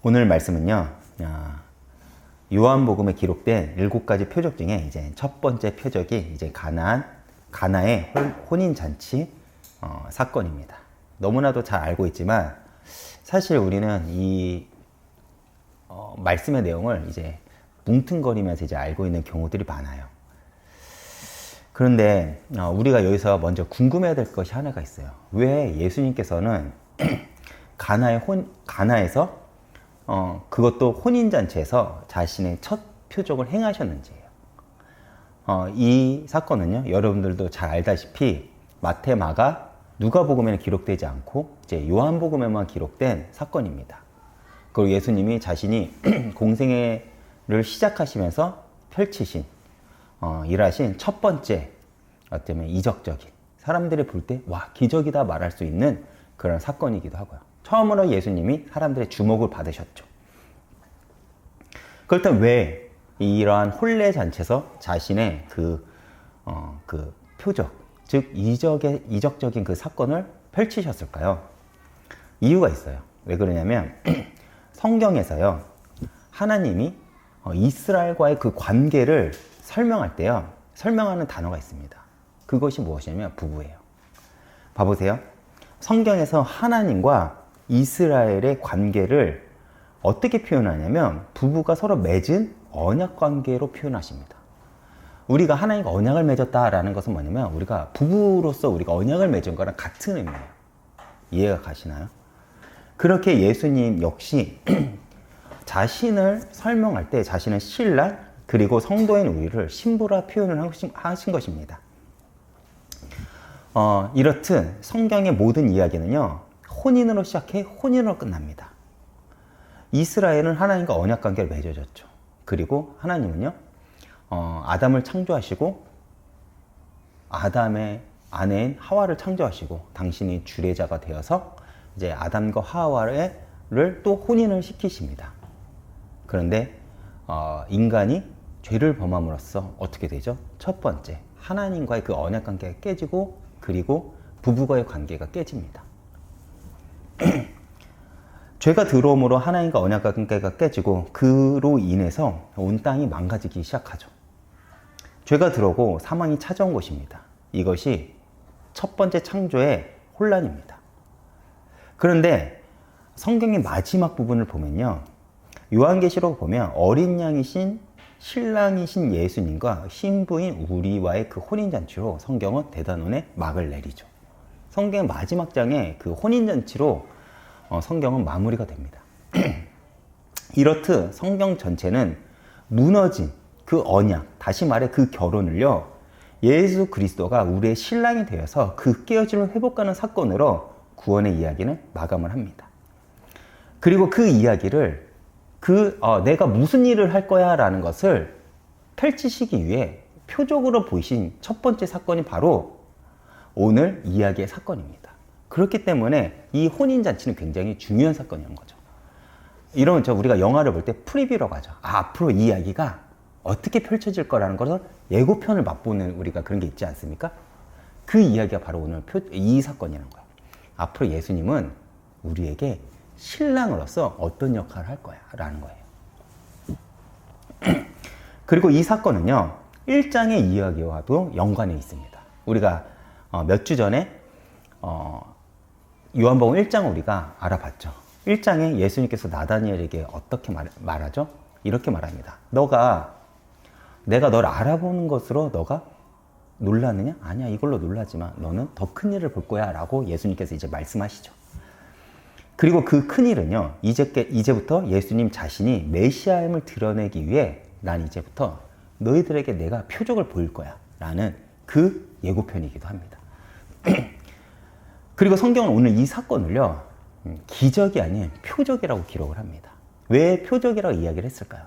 오늘 말씀은요, 요한복음에 기록된 7가지 표적 중에 이제 첫 번째 표적이 이제 가나의 혼인잔치 사건입니다. 너무나도 잘 알고 있지만 사실 우리는 이 말씀의 내용을 이제 뭉뚱거리면서 이제 알고 있는 경우들이 많아요. 그런데 우리가 여기서 먼저 궁금해야 될 것이 하나가 있어요. 왜 예수님께서는 가나에서 그것도 혼인잔치에서 자신의 첫 표적을 행하셨는지예요. 이 사건은요, 여러분들도 잘 알다시피 마태, 마가, 누가복음에는 기록되지 않고 이제 요한복음에만 기록된 사건입니다. 그리고 예수님이 자신이 공생애를 시작하시면서 펼치신 일하신 첫 번째 어쩌면 이적적인, 사람들이 볼 때 와, 기적이다 말할 수 있는 그런 사건이기도 하고요. 처음으로 예수님이 사람들의 주목을 받으셨죠. 그렇다면 왜 이러한 혼례 잔치에서 자신의 그 표적, 즉 이적적인 그 사건을 펼치셨을까요? 이유가 있어요. 왜 그러냐면 성경에서요, 하나님이 이스라엘과의 그 관계를 설명할 때요, 설명하는 단어가 있습니다. 그것이 무엇이냐면 부부예요. 봐보세요. 성경에서 하나님과 이스라엘의 관계를 어떻게 표현하냐면 부부가 서로 맺은 언약 관계로 표현하십니다. 우리가 하나님과 언약을 맺었다라는 것은 뭐냐면 우리가 부부로서 우리가 언약을 맺은 거랑 같은 의미예요. 이해가 가시나요? 그렇게 예수님 역시 자신을 설명할 때 자신의 신랑 그리고 성도인 우리를 신부라 표현을 하신 것입니다. 이렇듯 성경의 모든 이야기는요, 혼인으로 시작해 혼인으로 끝납니다. 이스라엘은 하나님과 언약 관계를 맺어졌죠. 그리고 하나님은요, 아담을 창조하시고 아담의 아내인 하와를 창조하시고 당신이 주례자가 되어서 이제 아담과 하와를 또 혼인을 시키십니다. 그런데 인간이 죄를 범함으로써 어떻게 되죠? 첫 번째, 하나님과의 그 언약 관계가 깨지고 그리고 부부와의 관계가 깨집니다. 죄가 들어옴으로 하나님과 언약 관계가 깨지고 그로 인해서 온 땅이 망가지기 시작하죠. 죄가 들어오고 사망이 찾아온 것입니다. 이것이 첫 번째 창조의 혼란입니다. 그런데 성경의 마지막 부분을 보면요, 요한계시록 보면 어린 양이신 신랑이신 예수님과 신부인 우리와의 그 혼인잔치로 성경은 대단원의 막을 내리죠. 성경의 마지막 장에 그 혼인잔치로 성경은 마무리가 됩니다. 이렇듯 성경 전체는 무너진 그 언약, 다시 말해 그 결혼을요, 예수 그리스도가 우리의 신랑이 되어서 그 깨어짐을 회복하는 사건으로 구원의 이야기는 마감을 합니다. 그리고 그 이야기를 내가 무슨 일을 할 거야 라는 것을 펼치시기 위해 표적으로 보이신 첫 번째 사건이 바로 오늘 이야기의 사건입니다. 그렇기 때문에 이 혼인잔치는 굉장히 중요한 사건인 거죠. 이런 우리가 영화를 볼 때 프리뷰라고 하죠. 앞으로 이 이야기가 어떻게 펼쳐질 거라는 것을 예고편을 맛보는 우리가 그런 게 있지 않습니까? 그 이야기가 바로 오늘 이 사건이라는 거예요. 앞으로 예수님은 우리에게 신랑으로서 어떤 역할을 할 거야 라는 거예요. 그리고 이 사건은요, 1장의 이야기와도 연관이 있습니다. 우리가 몇 주 전에 요한복음 1장을 우리가 알아봤죠. 1장에 예수님께서 나다니엘에게 어떻게 말하죠? 이렇게 말합니다. 내가 너를 알아보는 것으로 너가 놀라느냐? 아니야, 이걸로 놀라지 마. 너는 더 큰 일을 볼 거야 라고 예수님께서 이제 말씀하시죠. 그리고 그 큰일은요, 이제부터 예수님 자신이 메시아임을 드러내기 위해 난 이제부터 너희들에게 내가 표적을 보일 거야 라는 그 예고편이기도 합니다. 그리고 성경은 오늘 이 사건을요, 기적이 아닌 표적이라고 기록을 합니다. 왜 표적이라고 이야기를 했을까요?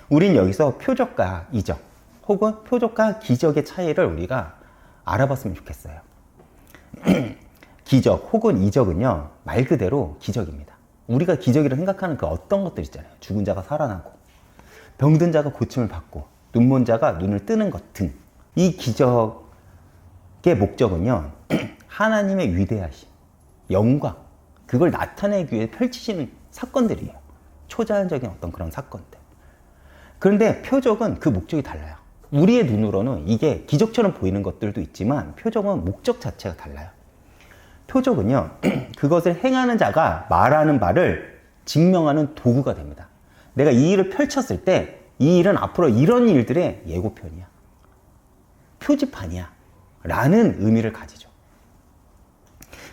우린 여기서 표적과 이적 혹은 표적과 기적의 차이를 우리가 알아봤으면 좋겠어요. 기적 혹은 이적은요, 말 그대로 기적입니다. 우리가 기적이라고 생각하는 그 어떤 것들 있잖아요. 죽은 자가 살아나고 병든 자가 고침을 받고 눈먼 자가 눈을 뜨는 것 등, 이 기적의 목적은요, 하나님의 위대하심, 영광, 그걸 나타내기 위해 펼치시는 사건들이에요. 초자연적인 어떤 그런 사건들. 그런데 표적은 그 목적이 달라요. 우리의 눈으로는 이게 기적처럼 보이는 것들도 있지만 표적은 목적 자체가 달라요. 표적은요, 그것을 행하는 자가 말하는 바를 증명하는 도구가 됩니다. 내가 이 일을 펼쳤을 때 이 일은 앞으로 이런 일들의 예고편이야. 표지판이야. 라는 의미를 가지죠.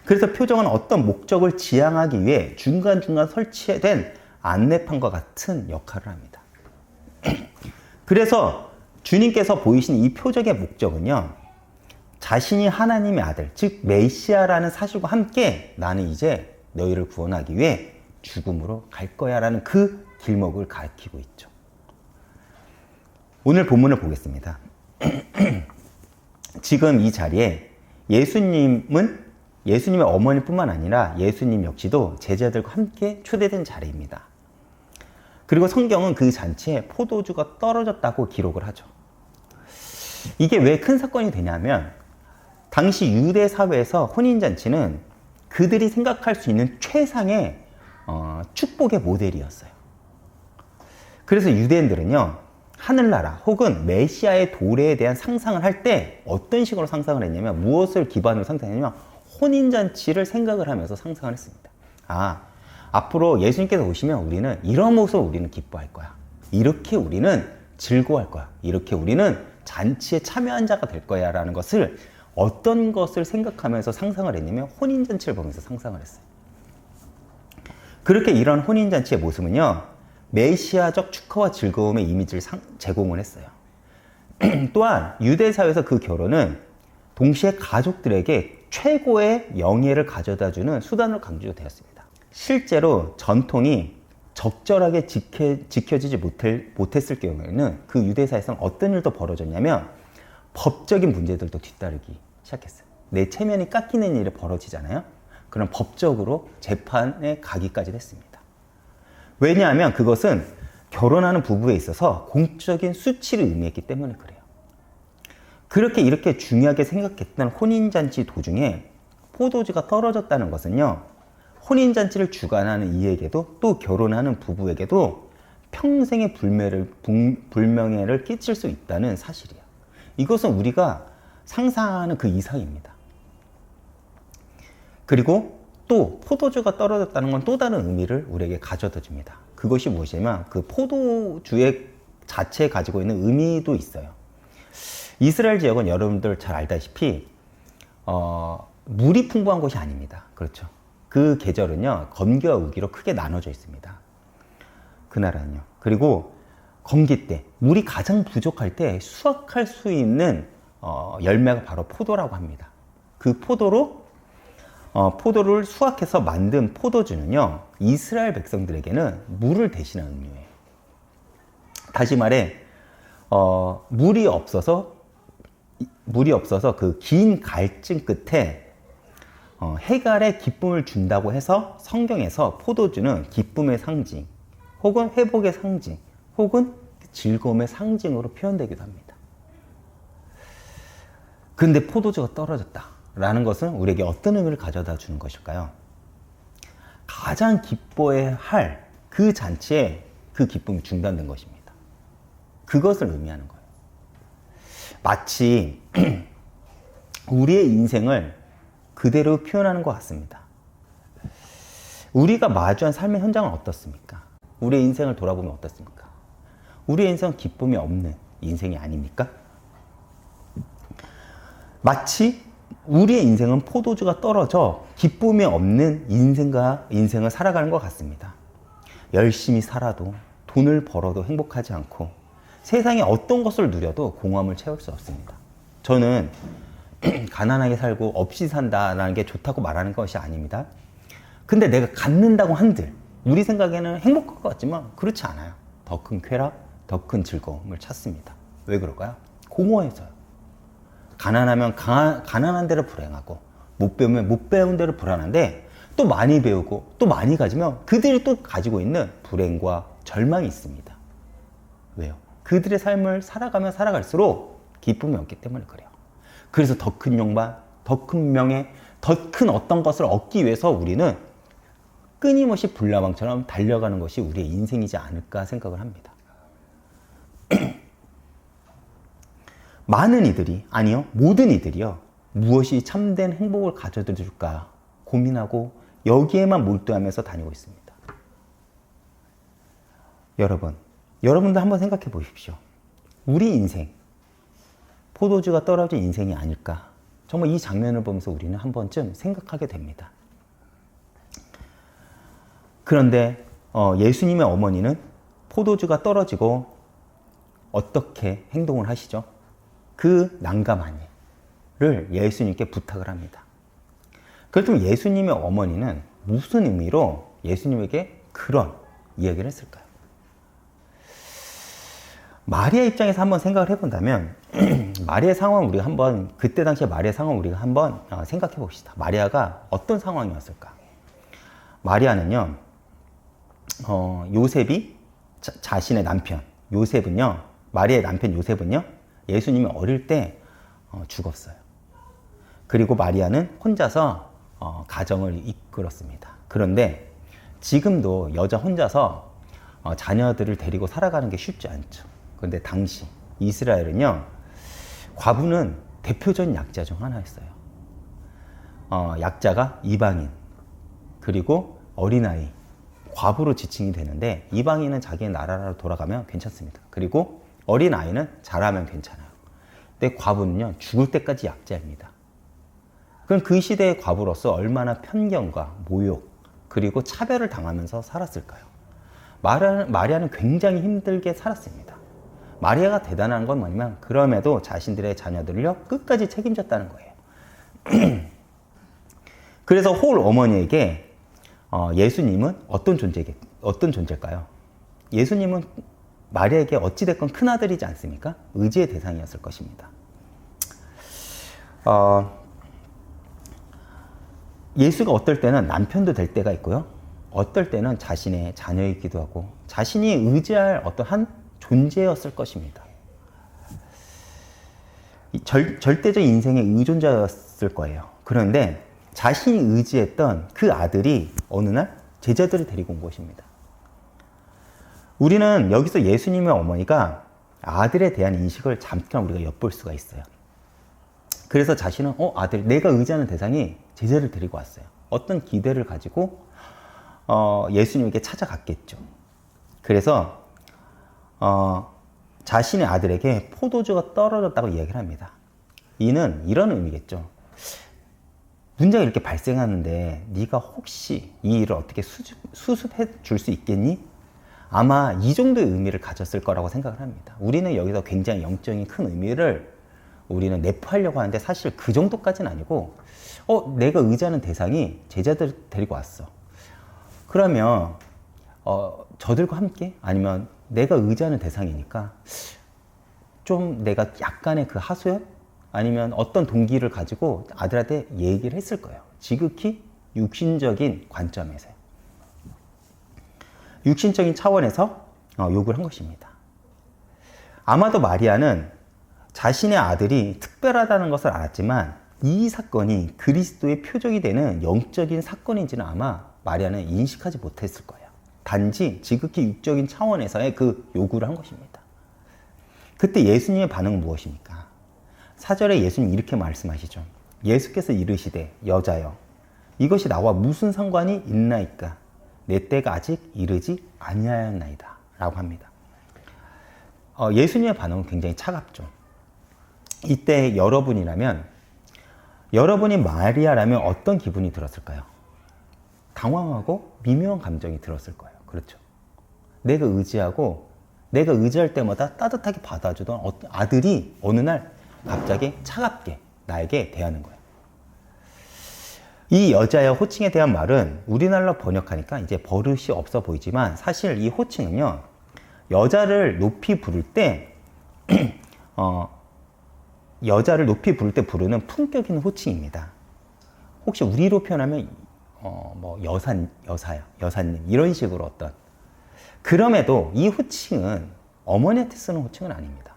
그래서 표적은 어떤 목적을 지향하기 위해 중간중간 설치된 안내판과 같은 역할을 합니다. 그래서 주님께서 보이신 이 표적의 목적은요, 자신이 하나님의 아들, 즉 메시아라는 사실과 함께 나는 이제 너희를 구원하기 위해 죽음으로 갈 거야 라는 그 길목을 가리키고 있죠. 오늘 본문을 보겠습니다. 지금 이 자리에 예수님의 어머니뿐만 아니라 예수님 역시도 제자들과 함께 초대된 자리입니다. 그리고 성경은 그 잔치에 포도주가 떨어졌다고 기록을 하죠. 이게 왜 큰 사건이 되냐면 당시 유대 사회에서 혼인잔치는 그들이 생각할 수 있는 최상의 축복의 모델이었어요. 그래서 유대인들은요, 하늘나라 혹은 메시아의 도래에 대한 상상을 할 때 어떤 식으로 상상을 했냐면, 무엇을 기반으로 상상했냐면 혼인잔치를 생각을 하면서 상상을 했습니다. 앞으로 예수님께서 오시면 우리는 이런 모습으로 우리는 기뻐할 거야. 이렇게 우리는 즐거워할 거야. 이렇게 우리는 잔치에 참여한 자가 될 거야 라는 것을, 어떤 것을 생각하면서 상상을 했냐면 혼인잔치를 보면서 상상을 했어요. 그렇게 이런 혼인잔치의 모습은요, 메시아적 축하와 즐거움의 이미지를 제공을 했어요. 또한 유대 사회에서 그 결혼은 동시에 가족들에게 최고의 영예를 가져다주는 수단으로 강조되었습니다. 실제로 전통이 적절하게 지켜지지 못했을 경우에는 그 유대 사회에서는 어떤 일도 벌어졌냐면 법적인 문제들도 뒤따르기 시작했어요. 내 체면이 깎이는 일이 벌어지잖아요. 그럼 법적으로 재판에 가기까지 했습니다. 왜냐하면 그것은 결혼하는 부부에 있어서 공적인 수치를 의미했기 때문에 그래요. 그렇게 이렇게 중요하게 생각했던 혼인잔치 도중에 포도주가 떨어졌다는 것은요, 혼인잔치를 주관하는 이에게도 또 결혼하는 부부에게도 평생의 불명예를 끼칠 수 있다는 사실이에요. 이것은 우리가 상상하는 그 이상입니다. 그리고 또 포도주가 떨어졌다는 건 또 다른 의미를 우리에게 가져다 줍니다. 그것이 무엇이냐면 그 포도주의 자체에 가지고 있는 의미도 있어요. 이스라엘 지역은 여러분들 잘 알다시피 물이 풍부한 곳이 아닙니다. 그렇죠. 그 계절은요, 건기와 우기로 크게 나눠져 있습니다. 그 나라는요. 그리고 건기 때 물이 가장 부족할 때 수확할 수 있는 열매가 바로 포도라고 합니다. 그 포도를 수확해서 만든 포도주는요, 이스라엘 백성들에게는 물을 대신한 음료예요. 다시 말해, 물이 없어서 그 긴 갈증 끝에 해갈의 기쁨을 준다고 해서 성경에서 포도주는 기쁨의 상징, 혹은 회복의 상징, 혹은 즐거움의 상징으로 표현되기도 합니다. 근데 포도주가 떨어졌다 라는 것은 우리에게 어떤 의미를 가져다 주는 것일까요? 가장 기뻐해야 할 그 잔치에 그 기쁨이 중단된 것입니다. 그것을 의미하는 거예요. 마치 우리의 인생을 그대로 표현하는 것 같습니다. 우리가 마주한 삶의 현장은 어떻습니까? 우리의 인생을 돌아보면 어떻습니까? 우리의 인생은 기쁨이 없는 인생이 아닙니까? 마치 우리의 인생은 포도주가 떨어져 기쁨이 없는 인생을 살아가는 것 같습니다. 열심히 살아도 돈을 벌어도 행복하지 않고 세상에 어떤 것을 누려도 공허함을 채울 수 없습니다. 저는 가난하게 살고 없이 산다는 게 좋다고 말하는 것이 아닙니다. 근데 내가 갖는다고 한들 우리 생각에는 행복할 것 같지만 그렇지 않아요. 더 큰 쾌락, 더 큰 즐거움을 찾습니다. 왜 그럴까요? 공허해서요. 가난하면 가난한 대로 불행하고 못 배우면 못 배운 대로 불안한데, 또 많이 배우고 또 많이 가지면 그들이 또 가지고 있는 불행과 절망이 있습니다. 왜요? 그들의 삶을 살아가면 살아갈수록 기쁨이 없기 때문에 그래요. 그래서 더 큰 욕망, 더 큰 명예, 더 큰 어떤 것을 얻기 위해서 우리는 끊임없이 불나방처럼 달려가는 것이 우리의 인생이지 않을까 생각을 합니다. 많은 이들이, 아니요, 모든 이들이요, 무엇이 참된 행복을 가져다 줄까 고민하고 여기에만 몰두하면서 다니고 있습니다. 여러분도 한번 생각해 보십시오. 우리 인생, 포도주가 떨어진 인생이 아닐까? 정말 이 장면을 보면서 우리는 한 번쯤 생각하게 됩니다. 그런데 예수님의 어머니는 포도주가 떨어지고 어떻게 행동을 하시죠? 그 난감함을 예수님께 부탁을 합니다. 그렇다면 예수님의 어머니는 무슨 의미로 예수님에게 그런 이야기를 했을까요? 마리아 입장에서 한번 생각을 해본다면 마리아의 상황을 우리가 한번, 그때 당시에 마리아의 상황을 우리가 한번 생각해 봅시다. 마리아가 어떤 상황이었을까? 마리아는요, 요셉이 자신의 남편 요셉은요, 마리아의 남편 요셉은요, 예수님이 어릴 때 죽었어요. 그리고 마리아는 혼자서 가정을 이끌었습니다. 그런데 지금도 여자 혼자서 자녀들을 데리고 살아가는 게 쉽지 않죠. 그런데 당시 이스라엘은요, 과부는 대표적인 약자 중 하나였어요. 약자가 이방인, 그리고 어린아이, 과부로 지칭이 되는데, 이방인은 자기의 나라로 돌아가면 괜찮습니다. 그리고 어린아이는 자라면 괜찮아요. 근데 과부는요, 죽을 때까지 약자입니다. 그럼 그 시대의 과부로서 얼마나 편견과 모욕, 그리고 차별을 당하면서 살았을까요? 마리아는 굉장히 힘들게 살았습니다. 마리아가 대단한 건 뭐냐면, 그럼에도 자신들의 자녀들을요, 끝까지 책임졌다는 거예요. 그래서 홀 어머니에게 예수님은 어떤 존재일까요? 예수님은 마리아에게 어찌됐건 큰아들이지 않습니까? 의지의 대상이었을 것입니다. 예수가 어떨 때는 남편도 될 때가 있고요, 어떨 때는 자신의 자녀이기도 하고 자신이 의지할 어떤 한 존재였을 것입니다. 절대적 인생의 의존자였을 거예요. 그런데 자신이 의지했던 그 아들이 어느 날 제자들을 데리고 온 것입니다. 우리는 여기서 예수님의 어머니가 아들에 대한 인식을 잠깐 우리가 엿볼 수가 있어요. 그래서 자신은 아들, 내가 의지하는 대상이 제자를 데리고 왔어요. 어떤 기대를 가지고 예수님에게 찾아갔겠죠. 그래서 자신의 아들에게 포도주가 떨어졌다고 이야기를 합니다. 이는 이런 의미겠죠. 문제가 이렇게 발생하는데 네가 혹시 이 일을 어떻게 수습해 줄 수 있겠니? 아마 이 정도의 의미를 가졌을 거라고 생각을 합니다. 우리는 여기서 굉장히 영적인 큰 의미를 우리는 내포하려고 하는데, 사실 그 정도까지는 아니고, 내가 의지하는 대상이 제자들 데리고 왔어. 그러면 저들과 함께, 아니면 내가 의지하는 대상이니까 좀 내가 약간의 그 하소연, 아니면 어떤 동기를 가지고 아들한테 얘기를 했을 거예요. 지극히 육신적인 관점에서요. 육신적인 차원에서 요구를 한 것입니다. 아마도 마리아는 자신의 아들이 특별하다는 것을 알았지만, 이 사건이 그리스도의 표적이 되는 영적인 사건인지는 아마 마리아는 인식하지 못했을 거예요. 단지 지극히 육적인 차원에서의 그 요구를 한 것입니다. 그때 예수님의 반응은 무엇입니까? 4절에 예수님 이렇게 말씀하시죠. 예수께서 이르시되 여자여, 이것이 나와 무슨 상관이 있나이까? 내 때가 아직 이르지 아니하였나이다 라고 합니다. 예수님의 반응은 굉장히 차갑죠. 이때 여러분이 마리아라면 어떤 기분이 들었을까요? 당황하고 미묘한 감정이 들었을 거예요. 그렇죠. 내가 의지할 때마다 따뜻하게 받아주던 어떤 아들이 어느 날 갑자기 차갑게 나에게 대하는 거예요. 이 여자의 호칭에 대한 말은 우리나라로 번역하니까 이제 버릇이 없어 보이지만, 사실 이 호칭은요, 여자를 높이 부를 때 부르는 품격 있는 호칭입니다. 혹시 우리로 표현하면 여사님 이런 식으로 어떤, 그럼에도 이 호칭은 어머니한테 쓰는 호칭은 아닙니다.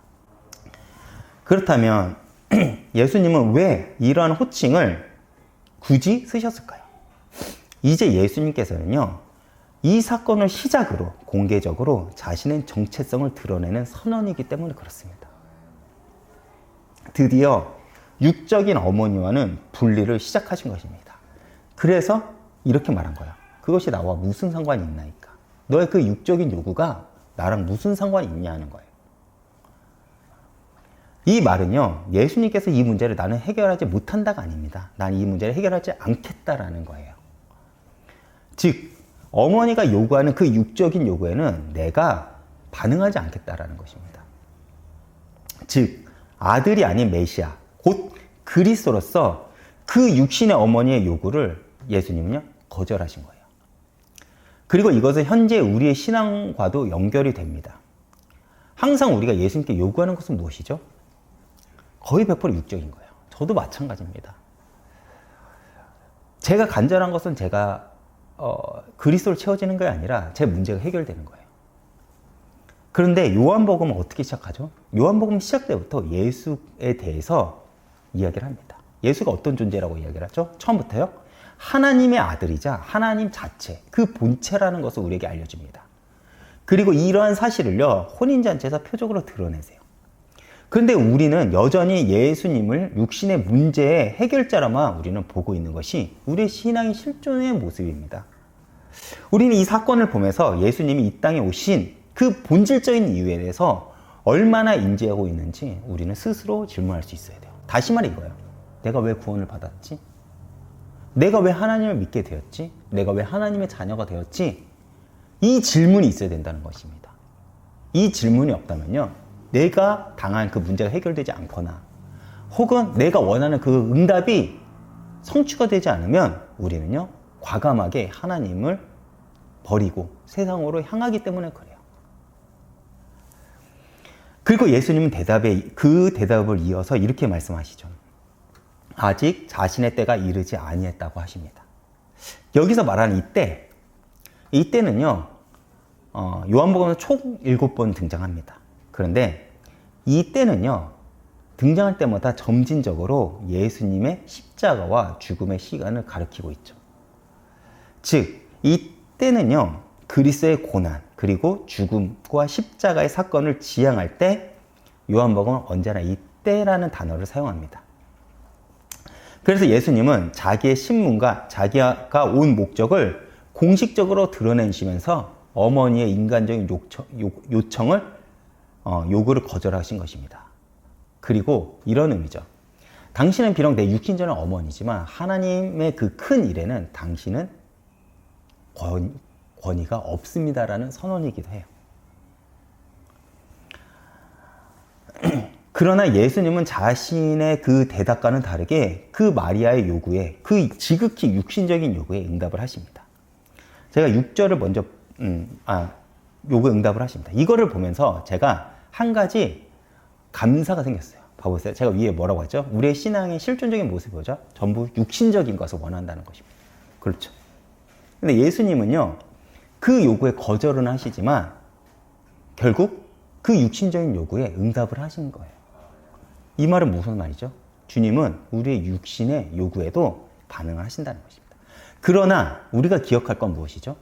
그렇다면 예수님은 왜 이러한 호칭을 굳이 쓰셨을까요? 이제 예수님께서는요, 이 사건을 시작으로 공개적으로 자신의 정체성을 드러내는 선언이기 때문에 그렇습니다. 드디어 육적인 어머니와는 분리를 시작하신 것입니다. 그래서 이렇게 말한 거야. 그것이 나와 무슨 상관이 있나이까? 너의 그 육적인 요구가 나랑 무슨 상관이 있냐 하는 거예요. 이 말은요, 예수님께서 이 문제를 나는 해결하지 못한다가 아닙니다. 난 이 문제를 해결하지 않겠다라는 거예요. 즉, 어머니가 요구하는 그 육적인 요구에는 내가 반응하지 않겠다라는 것입니다. 즉, 아들이 아닌 메시아, 곧 그리스도로서 그 육신의 어머니의 요구를 예수님은요, 거절하신 거예요. 그리고 이것은 현재 우리의 신앙과도 연결이 됩니다. 항상 우리가 예수님께 요구하는 것은 무엇이죠? 거의 100% 육적인 거예요. 저도 마찬가지입니다. 제가 간절한 것은 제가 그리스도를 채워지는 게 아니라 제 문제가 해결되는 거예요. 그런데 요한복음은 어떻게 시작하죠? 요한복음 시작 때부터 예수에 대해서 이야기를 합니다. 예수가 어떤 존재라고 이야기를 하죠? 처음부터요. 하나님의 아들이자 하나님 자체, 그 본체라는 것을 우리에게 알려줍니다. 그리고 이러한 사실을요, 혼인잔치에서 표적으로 드러내세요. 그런데 우리는 여전히 예수님을 육신의 문제의 해결자로만 우리는 보고 있는 것이 우리의 신앙의 실존의 모습입니다. 우리는 이 사건을 보면서 예수님이 이 땅에 오신 그 본질적인 이유에 대해서 얼마나 인지하고 있는지 우리는 스스로 질문할 수 있어야 돼요. 다시 말해 이거예요. 내가 왜 구원을 받았지? 내가 왜 하나님을 믿게 되었지? 내가 왜 하나님의 자녀가 되었지? 이 질문이 있어야 된다는 것입니다. 이 질문이 없다면요, 내가 당한 그 문제가 해결되지 않거나 혹은 내가 원하는 그 응답이 성취가 되지 않으면 우리는요, 과감하게 하나님을 버리고 세상으로 향하기 때문에 그래요. 그리고 예수님은 그 대답을 이어서 이렇게 말씀하시죠. 아직 자신의 때가 이르지 아니했다고 하십니다. 여기서 말하는 이때는요, 요한복음은 총 7번 등장합니다. 그런데 이 때는요, 등장할 때마다 점진적으로 예수님의 십자가와 죽음의 시간을 가리키고 있죠. 즉, 이 때는요, 그리스도의 고난, 그리고 죽음과 십자가의 사건을 지향할 때 요한복음은 언제나 이 때라는 단어를 사용합니다. 그래서 예수님은 자기의 신문과 자기가 온 목적을 공식적으로 드러내시면서 어머니의 인간적인 요구를 거절하신 것입니다. 그리고 이런 의미죠. 당신은 비록 내 육신적인 어머니지만 하나님의 그 큰 일에는 당신은 권위가 없습니다라는 선언이기도 해요. 그러나 예수님은 자신의 그 대답과는 다르게 그 마리아의 요구에, 그 지극히 육신적인 요구에 응답을 하십니다. 제가 6절을 먼저 요구에 응답을 하십니다. 이거를 보면서 제가 한 가지 감사가 생겼어요. 봐보세요. 제가 위에 뭐라고 했죠? 우리의 신앙의 실존적인 모습이 뭐죠? 전부 육신적인 것을 원한다는 것입니다. 그렇죠. 근데 예수님은요, 그 요구에 거절은 하시지만 결국 그 육신적인 요구에 응답을 하신 거예요. 이 말은 무슨 말이죠? 주님은 우리의 육신의 요구에도 반응을 하신다는 것입니다. 그러나 우리가 기억할 건 무엇이죠?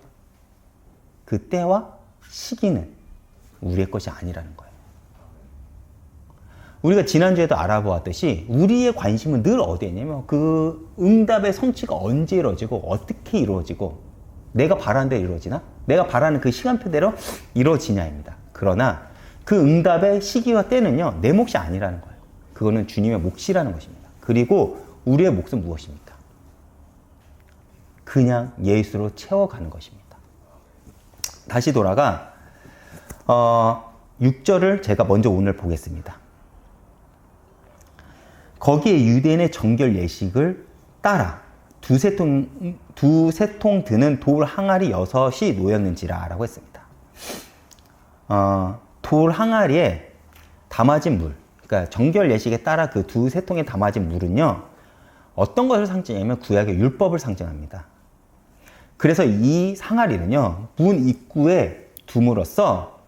그 때와 시기는 우리의 것이 아니라는 거예요. 우리가 지난주에도 알아보았듯이 우리의 관심은 늘 어디에 있냐면 그 응답의 성취가 언제 이루어지고 어떻게 이루어지고 내가 바라는 대로 이루어지나? 내가 바라는 그 시간표대로 이루어지냐입니다. 그러나 그 응답의 시기와 때는요, 내 몫이 아니라는 거예요. 그거는 주님의 몫이라는 것입니다. 그리고 우리의 몫은 무엇입니까? 그냥 예수로 채워가는 것입니다. 다시 돌아가 6절을 제가 먼저 오늘 보겠습니다. 거기에 유대인의 정결 예식을 따라 두세 통 드는 돌 항아리 6이 놓였는지라 라고 했습니다. 돌 항아리에 담아진 물, 그러니까 정결 예식에 따라 그 두세 통에 담아진 물은요, 어떤 것을 상징하냐면 구약의 율법을 상징합니다. 그래서 이 항아리는요, 문 입구에 둠으로써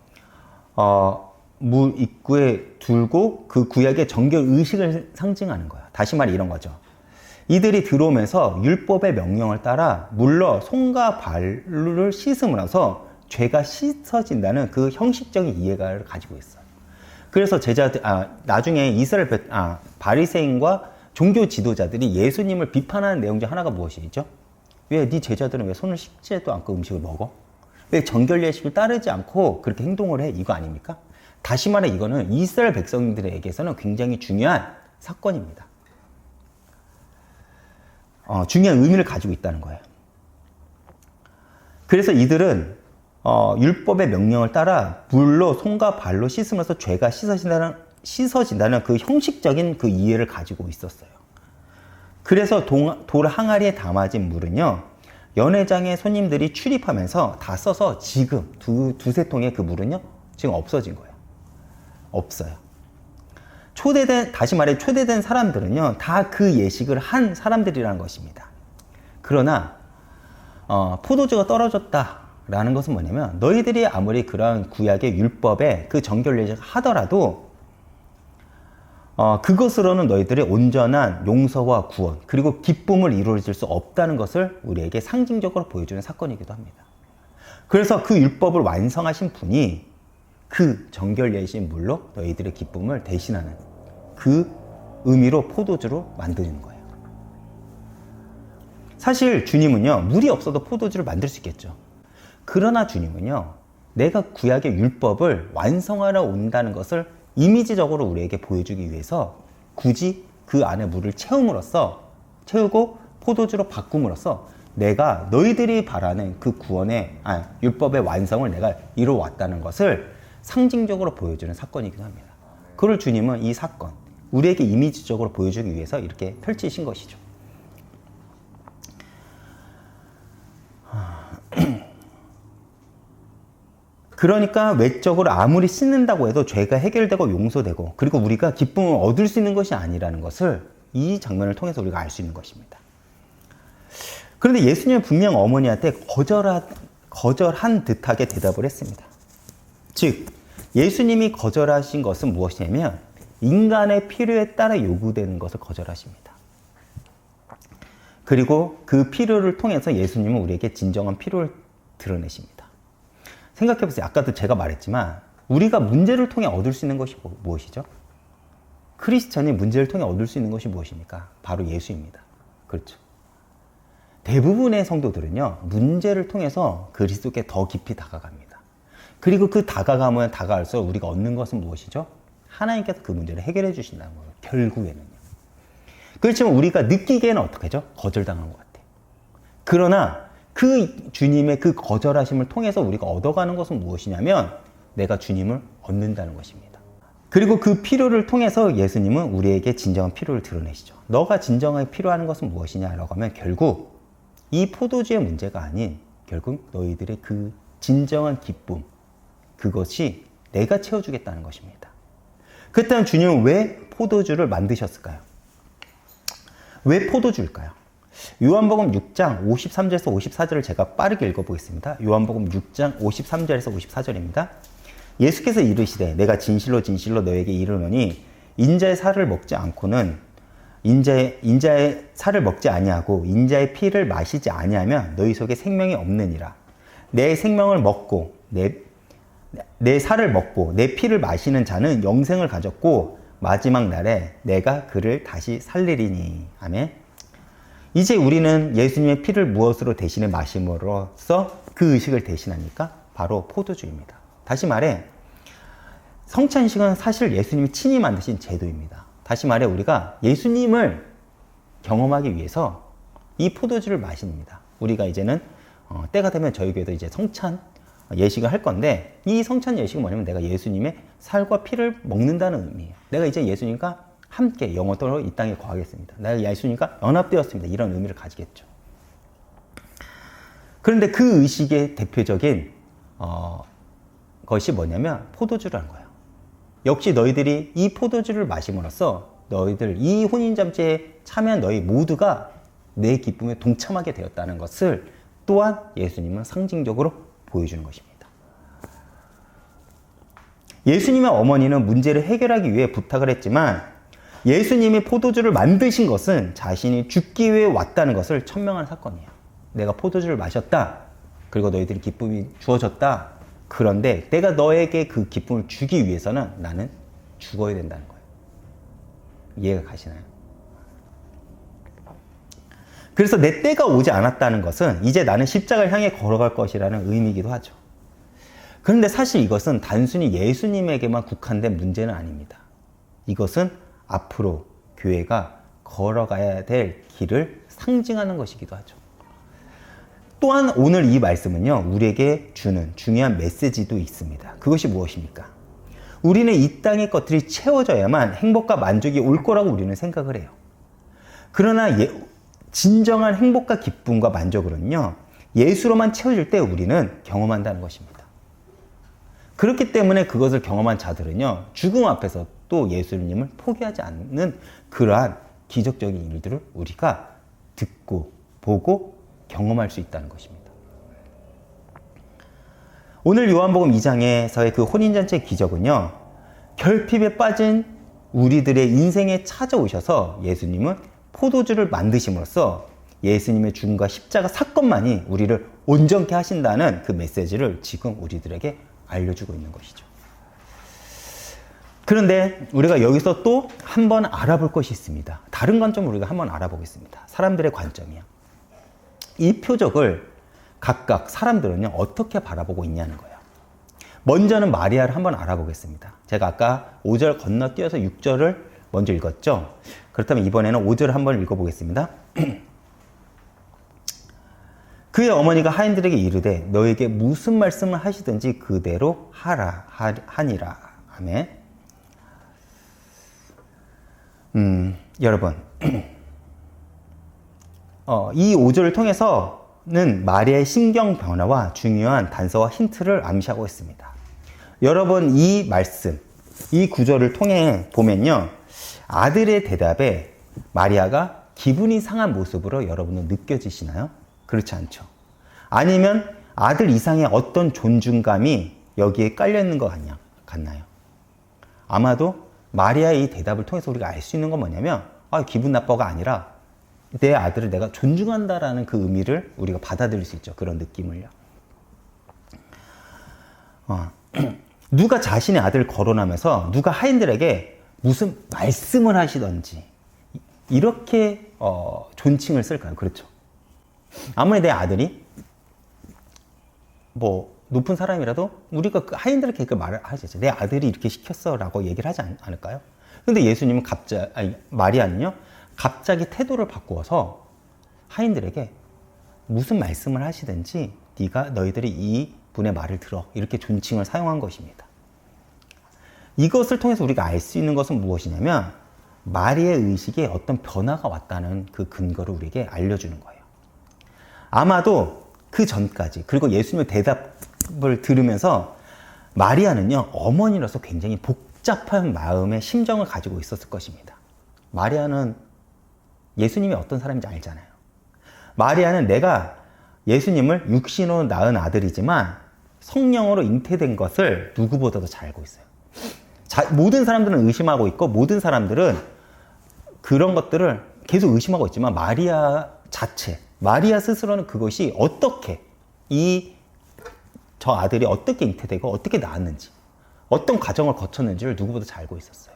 문 입구에 둘고 그 구약의 정결 의식을 상징하는 거예요. 다시 말해 이런 거죠. 이들이 들어오면서 율법의 명령을 따라 물러 손과 발을 씻음으로써 죄가 씻어진다는 그 형식적인 이해를 가지고 있어요. 그래서 나중에 바리새인과 종교 지도자들이 예수님을 비판하는 내용 중 하나가 무엇이죠? 왜 네 제자들은 왜 손을 씻지도 않고 음식을 먹어? 왜 정결 예식을 따르지 않고 그렇게 행동을 해? 이거 아닙니까? 다시 말해 이거는 이스라엘 백성들에게서는 굉장히 중요한 사건입니다. 중요한 의미를 가지고 있다는 거예요. 그래서 이들은 율법의 명령을 따라 물로 손과 발로 씻으면서 죄가 씻어진다는 그 형식적인 그 이해를 가지고 있었어요. 그래서 돌 항아리에 담아진 물은요, 연회장에 손님들이 출입하면서 다 써서 지금 두세 통의 그 물은요, 지금 없어진 거예요. 없어요. 다시 말해 초대된 사람들은요, 다 그 예식을 한 사람들이라는 것입니다. 그러나 포도주가 떨어졌다라는 것은 뭐냐면, 너희들이 아무리 그러한 구약의 율법에 그 정결 예식을 하더라도 그것으로는 너희들의 온전한 용서와 구원 그리고 기쁨을 이루어질 수 없다는 것을 우리에게 상징적으로 보여주는 사건이기도 합니다. 그래서 그 율법을 완성하신 분이 그 정결 예식 물로 너희들의 기쁨을 대신하는 그 의미로 포도주로 만드는 거예요. 사실 주님은요, 물이 없어도 포도주를 만들 수 있겠죠. 그러나 주님은요, 내가 구약의 율법을 완성하러 온다는 것을 이미지적으로 우리에게 보여주기 위해서 굳이 그 안에 물을 채우고 포도주로 바꿈으로써 내가 너희들이 바라는 그 율법의 완성을 내가 이루어왔다는 것을 상징적으로 보여주는 사건이기도 합니다. 그걸 주님은 이 사건, 우리에게 이미지적으로 보여주기 위해서 이렇게 펼치신 것이죠. 그러니까 외적으로 아무리 씻는다고 해도 죄가 해결되고 용서되고 그리고 우리가 기쁨을 얻을 수 있는 것이 아니라는 것을 이 장면을 통해서 우리가 알 수 있는 것입니다. 그런데 예수님은 분명 어머니한테 거절한 듯하게 대답을 했습니다. 즉 예수님이 거절하신 것은 무엇이냐면 인간의 필요에 따라 요구되는 것을 거절하십니다. 그리고 그 필요를 통해서 예수님은 우리에게 진정한 필요를 드러내십니다. 생각해보세요. 아까도 제가 말했지만 우리가 문제를 통해 얻을 수 있는 것이 무엇이죠? 크리스천이 문제를 통해 얻을 수 있는 것이 무엇입니까? 바로 예수입니다. 그렇죠. 대부분의 성도들은요, 문제를 통해서 그리스도께 더 깊이 다가갑니다. 그리고 그 다가가면 다가갈수록 우리가 얻는 것은 무엇이죠? 하나님께서 그 문제를 해결해 주신다는 거예요. 결국에는요. 그렇지만 우리가 느끼기에는 어떻게 하죠? 거절당한 것 같아요. 그러나 그 주님의 그 거절하심을 통해서 우리가 얻어가는 것은 무엇이냐면 내가 주님을 얻는다는 것입니다. 그리고 그 필요를 통해서 예수님은 우리에게 진정한 필요를 드러내시죠. 너가 진정하게 필요한 것은 무엇이냐라고 하면 결국 이 포도주의 문제가 아닌 결국 너희들의 그 진정한 기쁨, 그것이 내가 채워주겠다는 것입니다. 그렇다면 주님은 왜 포도주를 만드셨을까요? 왜 포도주일까요? 요한복음 6장 53절에서 54절을 제가 빠르게 읽어보겠습니다. 요한복음 6장 53절에서 54절입니다. 예수께서 이르시되 내가 진실로 진실로 너에게 이르노니 인자의 살을 먹지 않고는 인자의 살을 먹지 아니하고 인자의 피를 마시지 아니하면 너희 속에 생명이 없느니라. 내 생명을 먹고 내 살을 먹고 내 피를 마시는 자는 영생을 가졌고 마지막 날에 내가 그를 다시 살리리니. 아멘. 이제 우리는 예수님의 피를 무엇으로 대신해 마심으로써 그 의식을 대신하니까 바로 포도주입니다. 다시 말해 성찬식은 사실 예수님이 친히 만드신 제도입니다. 다시 말해 우리가 예수님을 경험하기 위해서 이 포도주를 마십니다. 우리가 이제는 때가 되면 저희 교회도 이제 성찬 예식을 할 건데 이 성찬 예식은 뭐냐면 내가 예수님의 살과 피를 먹는다는 의미예요. 내가 이제 예수님과 함께 영원토록 이 땅에 거하겠습니다. 내가 예수님과 연합되었습니다. 이런 의미를 가지겠죠. 그런데 그 의식의 대표적인 것이 뭐냐면 포도주라는 거예요. 역시 너희들이 이 포도주를 마심으로써 너희들 이 혼인잔치에 참여한 너희 모두가 내 기쁨에 동참하게 되었다는 것을 또한 예수님은 상징적으로 보여주는 것입니다. 예수님의 어머니는 문제를 해결하기 위해 부탁을 했지만 예수님이 포도주를 만드신 것은 자신이 죽기 위해 왔다는 것을 천명한 사건이에요. 내가 포도주를 마셨다. 그리고 너희들이 기쁨이 주어졌다. 그런데 내가 너에게 그 기쁨을 주기 위해서는 나는 죽어야 된다는 거예요. 이해가 가시나요? 그래서 내 때가 오지 않았다는 것은 이제 나는 십자가를 향해 걸어갈 것이라는 의미이기도 하죠. 그런데 사실 이것은 단순히 예수님에게만 국한된 문제는 아닙니다. 이것은 앞으로 교회가 걸어가야 될 길을 상징하는 것이기도 하죠. 또한 오늘 이 말씀은요, 우리에게 주는 중요한 메시지도 있습니다. 그것이 무엇입니까? 우리는 이 땅의 것들이 채워져야만 행복과 만족이 올 거라고 우리는 생각을 해요. 그러나 진정한 행복과 기쁨과 만족으로는요, 예수로만 채워질 때 우리는 경험한다는 것입니다. 그렇기 때문에 그것을 경험한 자들은요, 죽음 앞에서 또 예수님을 포기하지 않는 그러한 기적적인 일들을 우리가 듣고 보고 경험할 수 있다는 것입니다. 오늘 요한복음 2장에서의 그 혼인잔치의 기적은요, 결핍에 빠진 우리들의 인생에 찾아오셔서 예수님은 포도주를 만드심으로써 예수님의 죽음과 십자가 사건만이 우리를 온전케 하신다는 그 메시지를 지금 우리들에게 알려주고 있는 것이죠. 그런데 우리가 여기서 또 한 번 알아볼 것이 있습니다. 다른 관점을 우리가 한번 알아보겠습니다. 사람들의 관점이요. 이 표적을 각각 사람들은요, 어떻게 바라보고 있냐는 거예요. 먼저는 마리아를 한번 알아보겠습니다. 제가 아까 5절 건너뛰어서 6절을 먼저 읽었죠. 그렇다면 이번에는 5절을 한번 읽어보겠습니다. 그의 어머니가 하인들에게 이르되 너에게 무슨 말씀을 하시든지 그대로 하니라. 아멘. 여러분, 이 5절을 통해서는 마리아의 심경 변화와 중요한 단서와 힌트를 암시하고 있습니다. 여러분, 이 말씀, 이 구절을 통해 보면요, 아들의 대답에 마리아가 기분이 상한 모습으로 여러분은 느껴지시나요? 그렇지 않죠. 아니면 아들 이상의 어떤 존중감이 여기에 깔려있는 것 같나요? 아마도 마리아의 이 대답을 통해서 우리가 알 수 있는 건 뭐냐면, 기분 나빠가 아니라 내 아들을 내가 존중한다라는 그 의미를 우리가 받아들일 수 있죠. 그런 느낌을요. 누가 자신의 아들을 거론하면서 누가 하인들에게 무슨 말씀을 하시던지 이렇게 존칭을 쓸까요? 그렇죠. 아무리 내 아들이 높은 사람이라도 우리가 그 하인들에게 그 말을 하시죠. 내 아들이 이렇게 시켰어 라고 얘기를 하지 않을까요? 근데 예수님은 마리아는요, 갑자기 태도를 바꾸어서 하인들에게 무슨 말씀을 하시든지 너희들이 이 분의 말을 들어, 이렇게 존칭을 사용한 것입니다. 이것을 통해서 우리가 알 수 있는 것은 무엇이냐면 마리아의 의식에 어떤 변화가 왔다는 그 근거를 우리에게 알려주는 거예요. 아마도 그 전까지, 그리고 예수님의 대답을 들으면서 마리아는요, 어머니로서 굉장히 복잡한 마음의 심정을 가지고 있었을 것입니다. 마리아는 예수님이 어떤 사람인지 알잖아요. 마리아는 내가 예수님을 육신으로 낳은 아들이지만 성령으로 잉태된 것을 누구보다도 잘 알고 있어요. 모든 사람들은 의심하고 있고 모든 사람들은 그런 것들을 계속 의심하고 있지만 마리아 스스로는 그것이 어떻게 저 아들이 어떻게 잉태되고 어떻게 낳았는지, 어떤 과정을 거쳤는지를 누구보다 잘 알고 있었어요.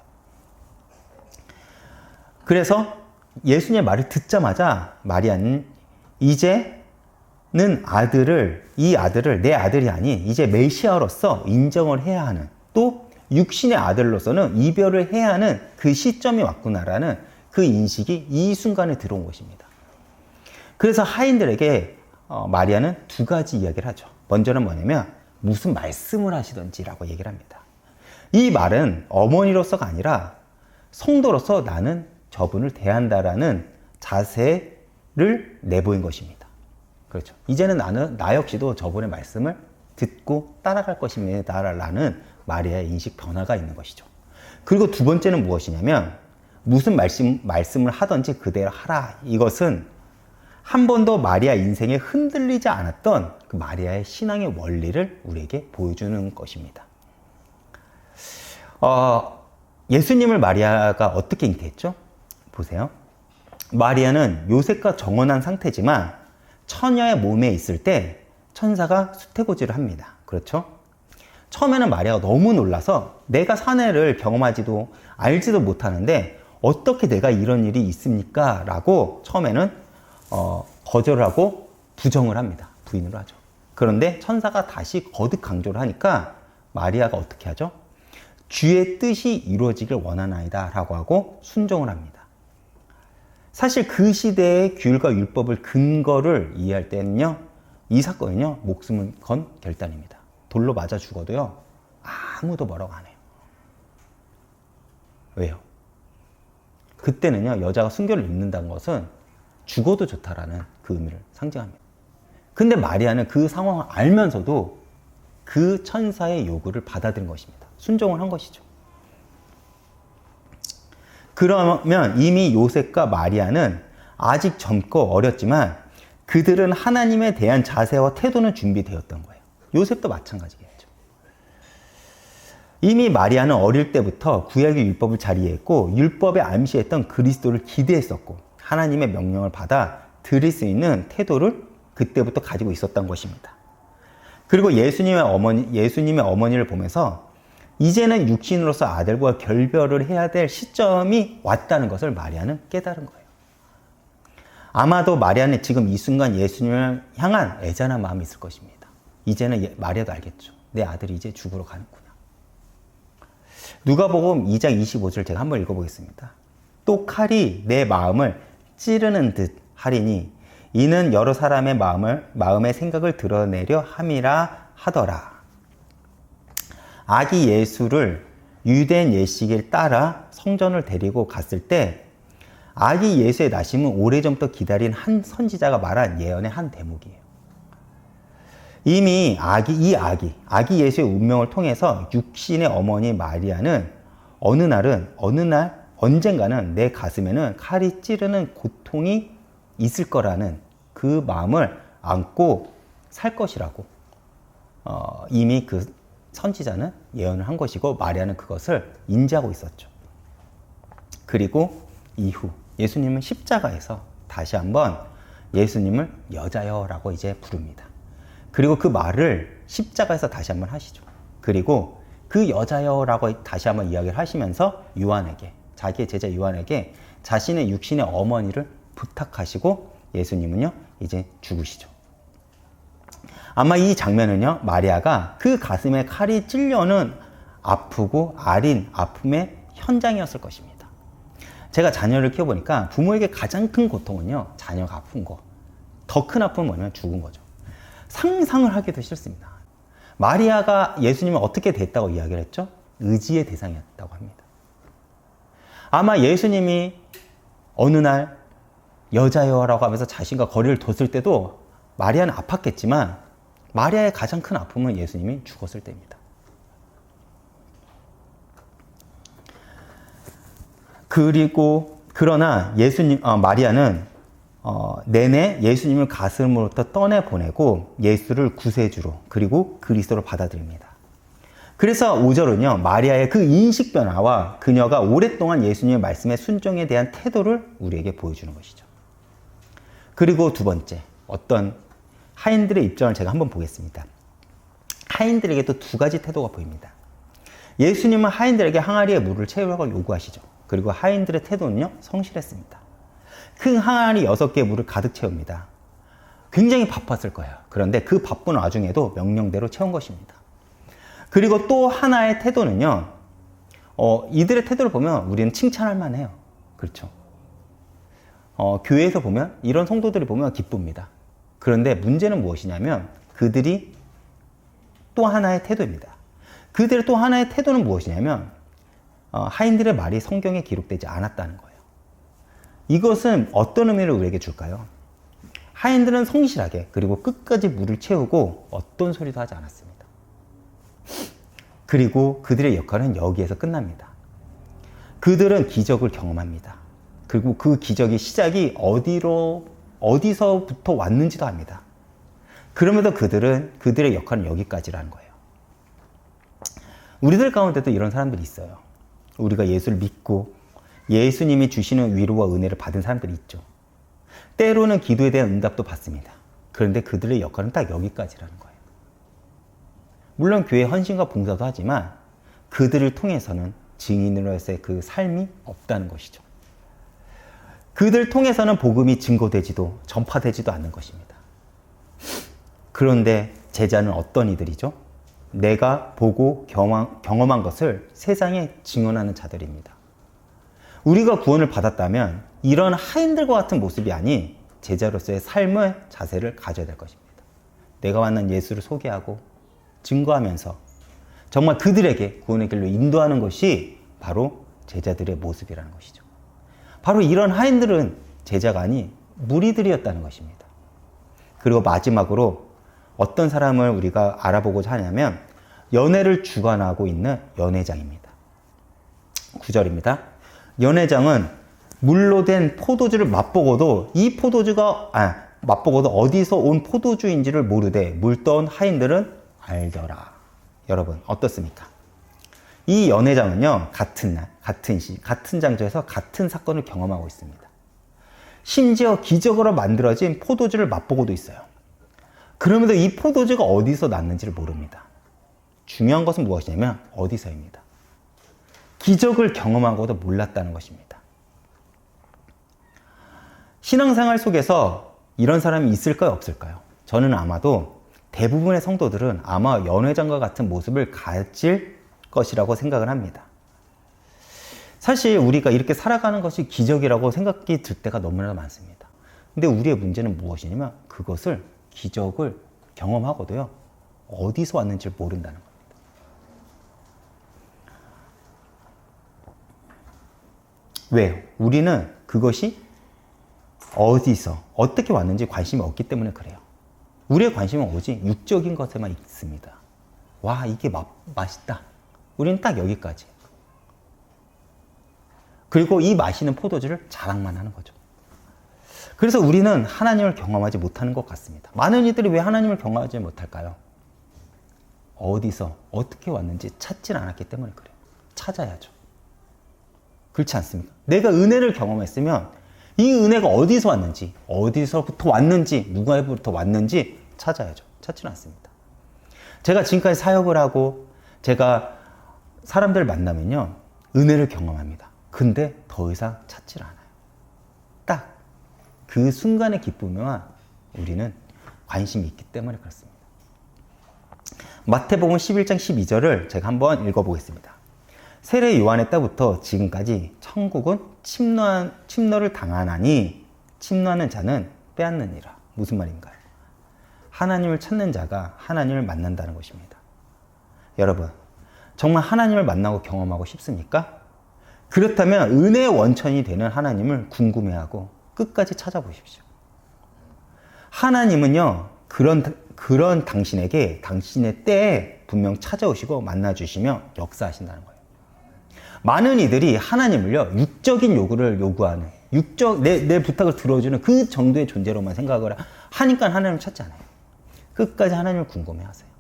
그래서 예수님의 말을 듣자마자 마리아는 이제는 이 아들을 내 아들이 아닌 이제 메시아로서 인정을 해야 하는, 또 육신의 아들로서는 이별을 해야 하는 그 시점이 왔구나라는 그 인식이 이 순간에 들어온 것입니다. 그래서 하인들에게 마리아는 두 가지 이야기를 하죠. 먼저는 뭐냐면 무슨 말씀을 하시던지라고 얘기를 합니다. 이 말은 어머니로서가 아니라 성도로서 나는 저분을 대한다라는 자세를 내보인 것입니다. 그렇죠. 이제는 나 역시도 저분의 말씀을 듣고 따라갈 것입니다라는 마리아의 인식 변화가 있는 것이죠. 그리고 두 번째는 무엇이냐면 무슨 말씀을 하든지 그대로 하라. 이것은 한 번도 마리아 인생에 흔들리지 않았던 그 마리아의 신앙의 원리를 우리에게 보여주는 것입니다. 예수님을 마리아가 어떻게 잉태했죠? 보세요. 마리아는 요셉과 정혼한 상태지만 처녀의 몸에 있을 때 천사가 수태고지를 합니다. 그렇죠? 처음에는 마리아가 너무 놀라서 내가 사내를 경험하지도 알지도 못하는데 어떻게 내가 이런 일이 있습니까? 라고 처음에는 거절을 하고 부정을 합니다. 부인을 하죠. 그런데 천사가 다시 거듭 강조를 하니까 마리아가 어떻게 하죠? 주의 뜻이 이루어지길 원하나이다 라고 하고 순종을 합니다. 사실 그 시대의 규율과 율법을 근거를 이해할 때는요, 이 사건은요, 목숨을 건 결단입니다. 돌로 맞아 죽어도요, 아무도 뭐라고 안 해요. 왜요? 그때는요, 여자가 순교를 입는다는 것은 죽어도 좋다라는 그 의미를 상징합니다. 근데 마리아는 그 상황을 알면서도 그 천사의 요구를 받아들인 것입니다. 순종을 한 것이죠. 그러면 이미 요셉과 마리아는 아직 젊고 어렸지만 그들은 하나님에 대한 자세와 태도는 준비되었던 거예요. 요셉도 마찬가지겠죠. 이미 마리아는 어릴 때부터 구약의 율법을 잘 이해했고 율법에 암시했던 그리스도를 기대했었고 하나님의 명령을 받아 드릴 수 있는 태도를 그때부터 가지고 있었던 것입니다. 그리고 예수님의 어머니를 보면서 이제는 육신으로서 아들과 결별을 해야 될 시점이 왔다는 것을 마리아는 깨달은 거예요. 아마도 마리아는 지금 이 순간 예수님을 향한 애잔한 마음이 있을 것입니다. 이제는 마리아도 알겠죠. 내 아들이 이제 죽으러 가는구나. 누가복음 2장 25절 제가 한번 읽어보겠습니다. 또 칼이 내 마음을 찌르는 듯 하리니 이는 여러 사람의 마음의 생각을 드러내려 함이라 하더라. 아기 예수를 유대인 예식을 따라 성전을 데리고 갔을 때 아기 예수의 나심은 오래전부터 기다린 한 선지자가 말한 예언의 한 대목이에요. 이미 아기 예수의 운명을 통해서 육신의 어머니 마리아는 어느 날 언젠가는 내 가슴에는 칼이 찌르는 고통이 있을 거라는 그 마음을 안고 살 것이라고 이미 그 선지자는 예언을 한 것이고 마리아는 그것을 인지하고 있었죠. 그리고 이후 예수님은 십자가에서 다시 한번 예수님을 여자여라고 이제 부릅니다. 그리고 그 말을 십자가에서 다시 한번 하시죠. 그리고 그 여자여라고 다시 한번 이야기를 하시면서 요한에게, 자기의 제자 요한에게 자신의 육신의 어머니를 부탁하시고 예수님은요 이제 죽으시죠. 아마 이 장면은요 마리아가 그 가슴에 칼이 찔려는 아프고 아린 아픔의 현장이었을 것입니다. 제가 자녀를 키워보니까 부모에게 가장 큰 고통은요 자녀가 아픈 거, 더 큰 아픔은 뭐냐면 죽은 거죠. 상상을 하기도 싫습니다. 마리아가 예수님은 어떻게 됐다고 이야기를 했죠? 의지의 대상이었다고 합니다. 아마 예수님이 어느 날 여자여라고 하면서 자신과 거리를 뒀을 때도 마리아는 아팠겠지만 마리아의 가장 큰 아픔은 예수님이 죽었을 때입니다. 그러나 마리아는 내내 예수님을 가슴으로부터 떠내보내고 예수를 구세주로 그리고 그리스도로 받아들입니다. 그래서 5절은요 마리아의 그 인식 변화와 그녀가 오랫동안 예수님의 말씀에 순종에 대한 태도를 우리에게 보여주는 것이죠. 그리고 두 번째, 어떤 하인들의 입장을 제가 한번 보겠습니다. 하인들에게도 두 가지 태도가 보입니다. 예수님은 하인들에게 항아리에 물을 채우라고 요구하시죠. 그리고 하인들의 태도는요 성실했습니다. 큰 항아리 6개의 물을 가득 채웁니다. 굉장히 바빴을 거예요. 그런데 그 바쁜 와중에도 명령대로 채운 것입니다. 그리고 또 하나의 태도는요 이들의 태도를 보면 우리는 칭찬할 만해요. 그렇죠? 교회에서 보면 이런 성도들이 보면 기쁩니다. 그런데 문제는 무엇이냐면 그들이 또 하나의 태도입니다. 그들의 또 하나의 태도는 무엇이냐면 하인들의 말이 성경에 기록되지 않았다는 거예요. 이것은 어떤 의미를 우리에게 줄까요? 하인들은 성실하게 그리고 끝까지 물을 채우고 어떤 소리도 하지 않았습니다. 그리고 그들의 역할은 여기에서 끝납니다. 그들은 기적을 경험합니다. 그리고 그 기적의 시작이 어디서부터 왔는지도 압니다. 그럼에도 그들의 역할은 여기까지라는 거예요. 우리들 가운데도 이런 사람들이 있어요. 우리가 예수를 믿고 예수님이 주시는 위로와 은혜를 받은 사람들이 있죠. 때로는 기도에 대한 응답도 받습니다. 그런데 그들의 역할은 딱 여기까지라는 거예요. 물론 교회 헌신과 봉사도 하지만 그들을 통해서는 증인으로서의 그 삶이 없다는 것이죠. 그들 통해서는 복음이 증거되지도 전파되지도 않는 것입니다. 그런데 제자는 어떤 이들이죠? 내가 보고 경험한 것을 세상에 증언하는 자들입니다. 우리가 구원을 받았다면 이런 하인들과 같은 모습이 아닌 제자로서의 삶의 자세를 가져야 될 것입니다. 내가 만난 예수를 소개하고 증거하면서 정말 그들에게 구원의 길로 인도하는 것이 바로 제자들의 모습이라는 것이죠. 바로 이런 하인들은 제자가 아닌 무리들이었다는 것입니다. 그리고 마지막으로 어떤 사람을 우리가 알아보고자 하냐면 연회를 주관하고 있는 연회장입니다. 9절입니다. 연회장은 물로 된 포도주를 맛보고도 맛보고도 어디서 온 포도주인지를 모르되 물떠온 하인들은 알더라. 여러분 어떻습니까? 이 연회장은요, 같은 날, 같은 시, 같은 장소에서 같은 사건을 경험하고 있습니다. 심지어 기적으로 만들어진 포도주를 맛보고도 있어요. 그럼에도 이 포도주가 어디서 났는지를 모릅니다. 중요한 것은 무엇이냐면 어디서입니다. 기적을 경험하고도 몰랐다는 것입니다. 신앙생활 속에서 이런 사람이 있을까요, 없을까요? 저는 아마도 대부분의 성도들은 아마 연회장과 같은 모습을 가질 것이라고 생각을 합니다. 사실 우리가 이렇게 살아가는 것이 기적이라고 생각이 들 때가 너무나 많습니다. 근데 우리의 문제는 무엇이냐면 그것을 기적을 경험하고도요, 어디서 왔는지 모른다는 겁니다. 왜요? 우리는 그것이 어디서 어떻게 왔는지 관심이 없기 때문에 그래요. 우리의 관심은 오직 육적인 것에만 있습니다. 와, 이게 맛있다. 우리는 딱 여기까지. 그리고 이 마시는 포도주를 자랑만 하는 거죠. 그래서 우리는 하나님을 경험하지 못하는 것 같습니다. 많은 이들이 왜 하나님을 경험하지 못할까요? 어디서 어떻게 왔는지 찾질 않았기 때문에 그래요. 찾아야죠. 그렇지 않습니까? 내가 은혜를 경험했으면 이 은혜가 어디서 왔는지, 어디서부터 왔는지, 누구로부터 왔는지 찾아야죠. 찾지는 않습니다. 제가 지금까지 사역을 하고 제가 사람들을 만나면요, 은혜를 경험합니다. 근데 더 이상 찾질 않아요. 딱 그 순간의 기쁨에만 우리는 관심이 있기 때문에 그렇습니다. 마태복음 11장 12절을 제가 한번 읽어보겠습니다. 세례 요한의 때부터 지금까지 천국은 침노를 당하나니 침노하는 자는 빼앗느니라. 무슨 말인가요? 하나님을 찾는 자가 하나님을 만난다는 것입니다. 여러분, 정말 하나님을 만나고 경험하고 싶습니까? 그렇다면 은혜의 원천이 되는 하나님을 궁금해하고 끝까지 찾아보십시오. 하나님은요, 그런 당신에게 당신의 때에 분명 찾아오시고 만나주시며 역사하신다는 거예요. 많은 이들이 하나님을요, 육적인 요구를 요구하는, 내 부탁을 들어주는 그 정도의 존재로만 생각을 하니까 하나님을 찾지 않아요. 끝까지 하나님을 궁금해 하세요.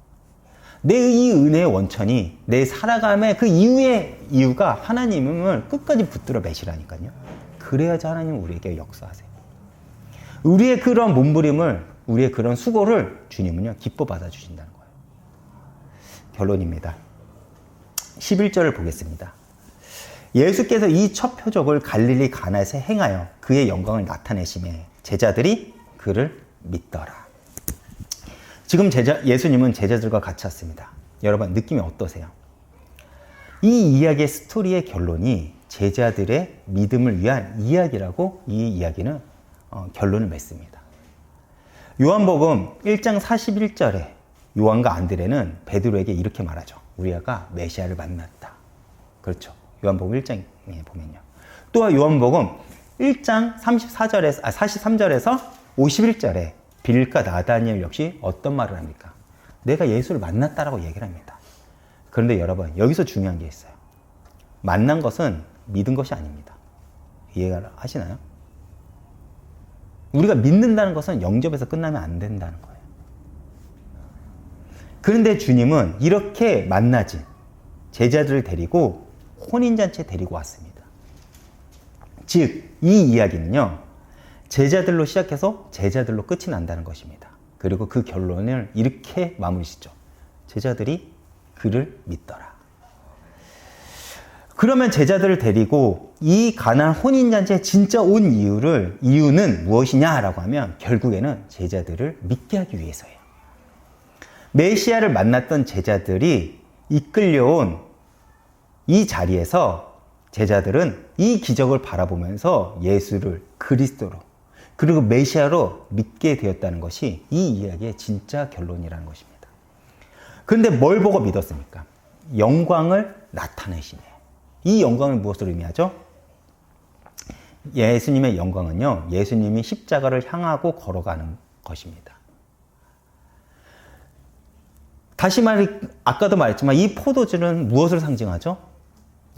내 이 은혜의 원천이 내 살아감의 그 이유가 하나님을 끝까지 붙들어 매시라니까요. 그래야지 하나님은 우리에게 역사하세요. 우리의 그런 몸부림을, 우리의 그런 수고를 주님은요, 기뻐 받아주신다는 거예요. 결론입니다. 11절을 보겠습니다. 예수께서 이 첫 표적을 갈릴리 가나에서 행하여 그의 영광을 나타내심에 제자들이 그를 믿더라. 지금 예수님은 제자들과 같이 왔습니다. 여러분 느낌이 어떠세요? 이 이야기의 스토리의 결론이 제자들의 믿음을 위한 이야기라고 이 이야기는 결론을 맺습니다. 요한복음 1장 41절에 요한과 안드레는 베드로에게 이렇게 말하죠. 우리가 메시아를 만났다. 그렇죠. 요한복음 1장에 보면요. 또한 요한복음 1장 43절에서 51절에 빌과 나다니엘 역시 어떤 말을 합니까? 내가 예수를 만났다라고 얘기를 합니다. 그런데 여러분, 여기서 중요한 게 있어요. 만난 것은 믿은 것이 아닙니다. 이해가 하시나요? 우리가 믿는다는 것은 영접에서 끝나면 안 된다는 거예요. 그런데 주님은 이렇게 만나진 제자들을 데리고 혼인잔치에 데리고 왔습니다. 즉, 이 이야기는요, 제자들로 시작해서 제자들로 끝이 난다는 것입니다. 그리고 그 결론을 이렇게 마무리 짓죠. 제자들이 그를 믿더라. 그러면 제자들을 데리고 이 가나안 혼인잔치에 진짜 온 이유는 무엇이냐라고 하면 결국에는 제자들을 믿게 하기 위해서예요. 메시아를 만났던 제자들이 이끌려온 이 자리에서 제자들은 이 기적을 바라보면서 예수를 그리스도로 그리고 메시아로 믿게 되었다는 것이 이 이야기의 진짜 결론이라는 것입니다. 그런데 뭘 보고 믿었습니까? 영광을 나타내시네. 이 영광은 무엇을 의미하죠? 예수님의 영광은요, 예수님이 십자가를 향하고 걸어가는 것입니다. 다시 아까도 말했지만 이 포도주는 무엇을 상징하죠?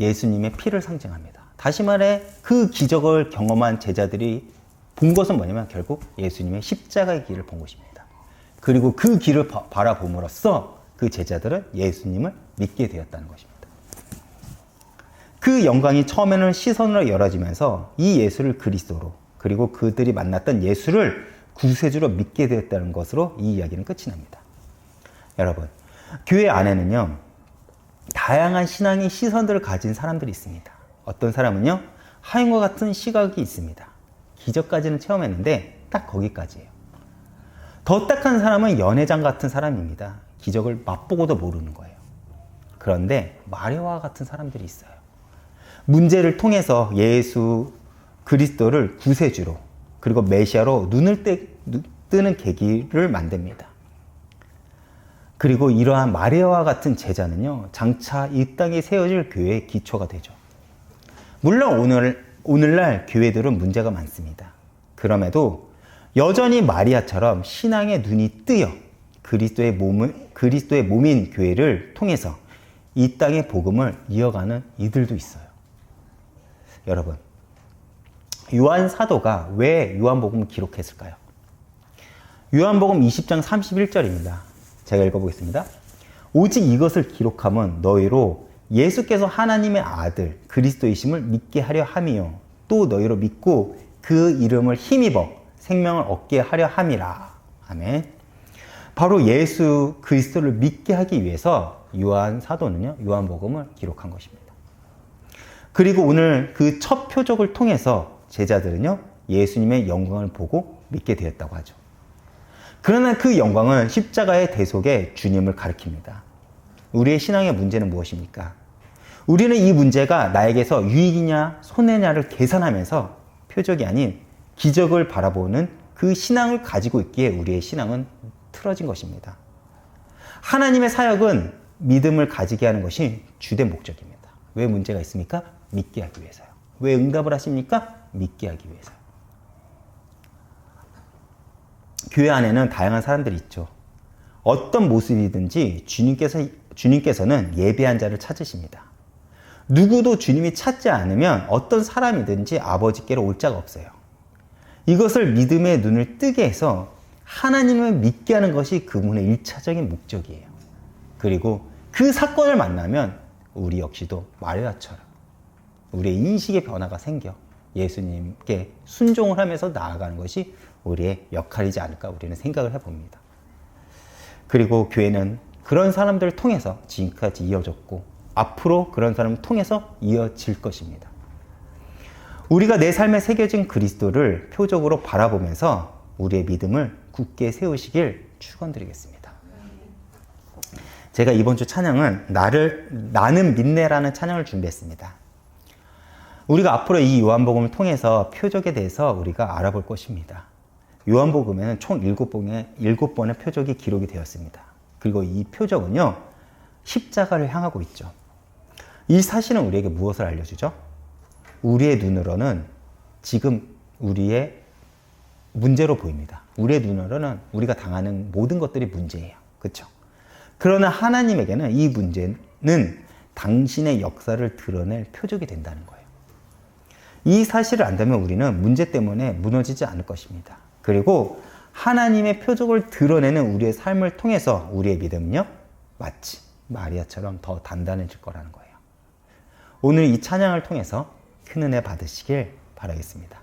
예수님의 피를 상징합니다. 다시 말해 그 기적을 경험한 제자들이 본 것은 뭐냐면 결국 예수님의 십자가의 길을 본 것입니다. 그리고 그 길을 바라봄으로써 그 제자들은 예수님을 믿게 되었다는 것입니다. 그 영광이 처음에는 시선으로 열어지면서 이 예수를 그리스도로 그리고 그들이 만났던 예수를 구세주로 믿게 되었다는 것으로 이 이야기는 끝이 납니다. 여러분, 교회 안에는요, 다양한 신앙의 시선들을 가진 사람들이 있습니다. 어떤 사람은요, 하인과 같은 시각이 있습니다. 기적까지는 체험했는데 딱 거기까지예요. 더 딱한 사람은 연회장 같은 사람입니다. 기적을 맛보고도 모르는 거예요. 그런데 마리아와 같은 사람들이 있어요. 문제를 통해서 예수 그리스도를 구세주로 그리고 메시아로 눈을 뜨는 계기를 만듭니다. 그리고 이러한 마리아와 같은 제자는요, 장차 이 땅에 세워질 교회의 기초가 되죠. 물론 오늘날 교회들은 문제가 많습니다. 그럼에도 여전히 마리아처럼 신앙의 눈이 뜨여 그리스도의 몸인 교회를 통해서 이 땅의 복음을 이어가는 이들도 있어요. 여러분, 요한 사도가 왜 요한복음을 기록했을까요? 요한복음 20장 31절입니다. 제가 읽어보겠습니다. 오직 이것을 기록함은 너희로 예수께서 하나님의 아들 그리스도이심을 믿게 하려 함이요 또 너희로 믿고 그 이름을 힘입어 생명을 얻게 하려 함이라. 아멘. 바로 예수 그리스도를 믿게 하기 위해서 요한 사도는요, 요한복음을 기록한 것입니다. 그리고 오늘 그 첫 표적을 통해서 제자들은요, 예수님의 영광을 보고 믿게 되었다고 하죠. 그러나 그 영광은 십자가의 대속에 주님을 가리킵니다. 우리의 신앙의 문제는 무엇입니까? 우리는 이 문제가 나에게서 유익이냐 손해냐를 계산하면서 표적이 아닌 기적을 바라보는 그 신앙을 가지고 있기에 우리의 신앙은 틀어진 것입니다. 하나님의 사역은 믿음을 가지게 하는 것이 주된 목적입니다. 왜 문제가 있습니까? 믿게 하기 위해서요. 왜 응답을 하십니까? 믿게 하기 위해서요. 교회 안에는 다양한 사람들이 있죠. 어떤 모습이든지 주님께서는 예배한 자를 찾으십니다. 누구도 주님이 찾지 않으면 어떤 사람이든지 아버지께로 올 자가 없어요. 이것을 믿음의 눈을 뜨게 해서 하나님을 믿게 하는 것이 그분의 1차적인 목적이에요. 그리고 그 사건을 만나면 우리 역시도 마리아처럼 우리의 인식의 변화가 생겨 예수님께 순종을 하면서 나아가는 것이 우리의 역할이지 않을까 우리는 생각을 해봅니다. 그리고 교회는 그런 사람들을 통해서 지금까지 이어졌고 앞으로 그런 사람을 통해서 이어질 것입니다. 우리가 내 삶에 새겨진 그리스도를 표적으로 바라보면서 우리의 믿음을 굳게 세우시길 축원드리겠습니다. 제가 이번 주 찬양은 나는 믿네라는 찬양을 준비했습니다. 우리가 앞으로 이 요한복음을 통해서 표적에 대해서 우리가 알아볼 것입니다. 요한복음에는 총 7번의 표적이 기록이 되었습니다. 그리고 이 표적은요, 십자가를 향하고 있죠. 이 사실은 우리에게 무엇을 알려주죠? 우리의 눈으로는 지금 우리의 문제로 보입니다. 우리의 눈으로는 우리가 당하는 모든 것들이 문제예요. 그렇죠? 그러나 하나님에게는 이 문제는 당신의 역사를 드러낼 표적이 된다는 거예요. 이 사실을 안다면 우리는 문제 때문에 무너지지 않을 것입니다. 그리고 하나님의 표적을 드러내는 우리의 삶을 통해서 우리의 믿음은요, 마치 마리아처럼 더 단단해질 거라는 거예요. 오늘 이 찬양을 통해서 큰 은혜 받으시길 바라겠습니다.